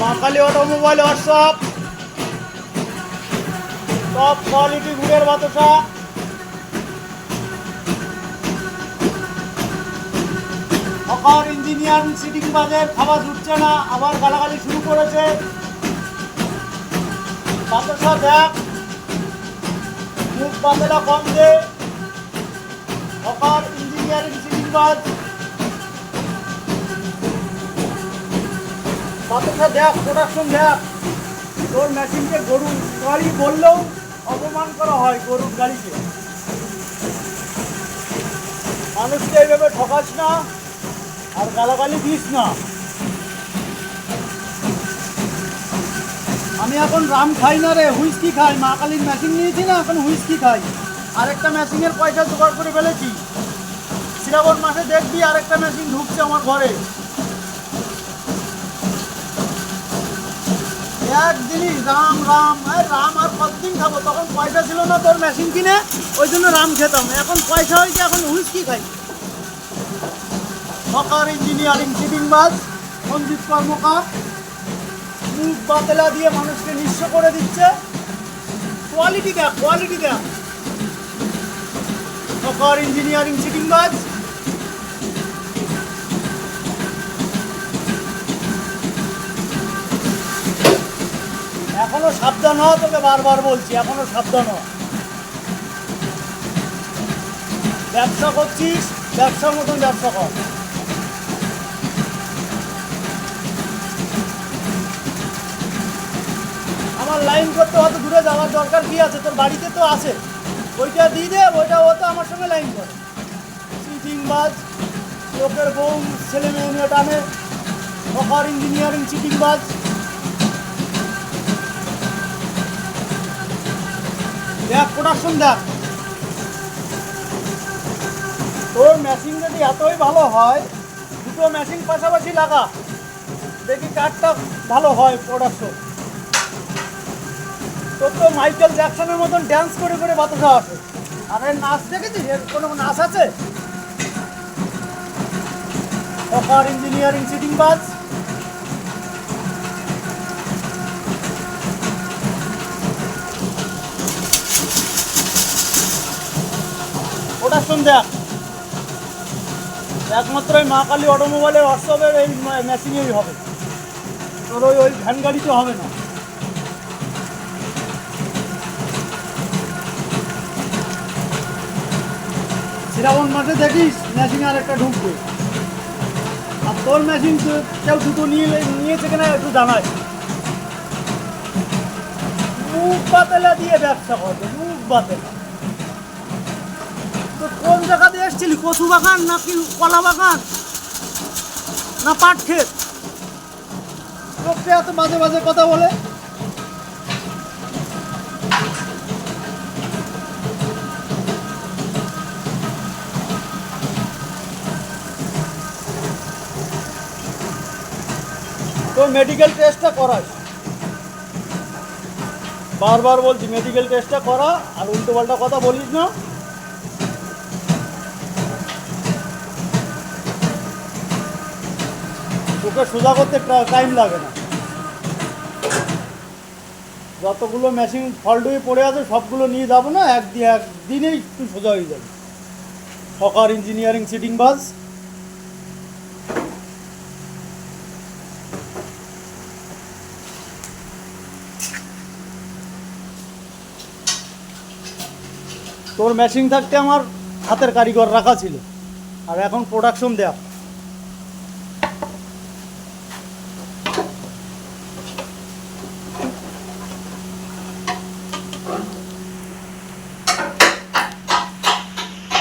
মা Kali automobile workshop, top quality গুড়ের বাতাসা। হকার ইঞ্জিনিয়ারিং সিটিং বাজের খাবার জুটছে না, আবার গালাগালি শুরু করেছে। বাতাসা দেখ, মুখ বাতেলা কম দে। হকার ইঞ্জিনিয়ারিং সিটিং বাজ, বাতাসা দেখ, প্রোডাকশন দেখ। তোর মেশিনকে গরুর গাড়ি বললেও অপমান করা হয়। গরুর গাড়িকে মানুষকে এইভাবে ঠকাস না আর গালাগালি দিস না। আমি এখন রাম খাই না রে, হুইস্কি খাই। মা কালীর মেশিন নিয়েছি না, এখন হুইস্কি খাই। আরেকটা মেশিনের পয়সা জোগাড় করে ফেলেছি। শ্রাবণ মাসে দেখবি আরেকটা মেশিন ঢুকছে আমার ঘরে। একদিনই রাম রাম রাম, আর কতদিন খাবো? তখন পয়সা ছিল না তোর মেশিন কিনে, ওই জন্য রাম খেতাম। এখন পয়সা হয়েছে, এখন হুইস্কি খাই। হকার ইঞ্জিনিয়ারিং সিটিং বাজ সঞ্জিত কর্মকার মুখ বাতেলা দিয়ে মানুষকে নিঃস্ব করে দিচ্ছে। কোয়ালিটি দেখ, কোয়ালিটি দেখ। হকার ইঞ্জিনিয়ারিং সিটিং বাজ। এখনো সাবধান হ, তোকে বারবার বলছি, এখনো সাবধান হ। ব্যবসা করছিস, ব্যবসার মতন ব্যবসা কর। আমার লাইন করতে অত দূরে যাওয়ার দরকার কি আছে? তোর বাড়িতে তো আছে, ওইটা দিয়ে দে। ওইটা ও তো আমার সঙ্গে লাইন করে। সিটিং বাজ, লোকের বউ ছেলে মেয়ে নিয়ে টানে। হকার ইঞ্জিনিয়ারিং সিটিং বাজ। দেখ, প্রোডাকশন দেখ। তোর মেশিন যদি এতই ভালো হয়, দুটো মেশিন পাশাপাশি লাগা, দেখি কারটা ভালো হয় প্রোডাকশন। তোর তো মাইকেল জ্যাকসনের মতন ড্যান্স করে করে বাতাসা আসে। আর এর নাচ দেখেছিস? এর কোনো নাচ আছে? হকার ইঞ্জিনিয়ারিং সিটিং বাজ। প্রোডাকশন দেখ। একমাত্র ওই মা কালী অটোমোবাইলের ওয়ার্কশপের এই মেশিনেই হবে, তোর ওই ভ্যান গাড়িতে হবে না। শ্রাবণ মাসে দেখিস মেশিনে আর একটা ঢুকবে। আর তোর মেশিন কেউ দুটো নিয়েছে কিনা একটু জানাই। মুখ বাতেলা দিয়ে ব্যবসা করবে, মুখ বাতেলা। তো কোন জায়গা দিয়ে এসছিলি? কচু বাগান নাকি কলা বাগান না পাট ক্ষেত? লোককে এত বাজে বাজে কথা বলে। তো মেডিকেল টেস্টটা করাস, বারবার বলছি মেডিকেল টেস্টটা করা। আর উল্টো পাল্টা কথা বলিস না। তোকে সোজা করতে টাইম লাগে না। যতগুলো মেশিন ফল্ট হয়ে পড়ে আছে সবগুলো নিয়ে যাবো না, একদিনেই তুই সোজা হয়ে যাবে। হকার ইঞ্জিনিয়ারিং সিটিং বাজ। তোর মেশিন থাকতে আমার হাতের কারিগর রাখা ছিল, আর এখন প্রোডাকশন দেয়া।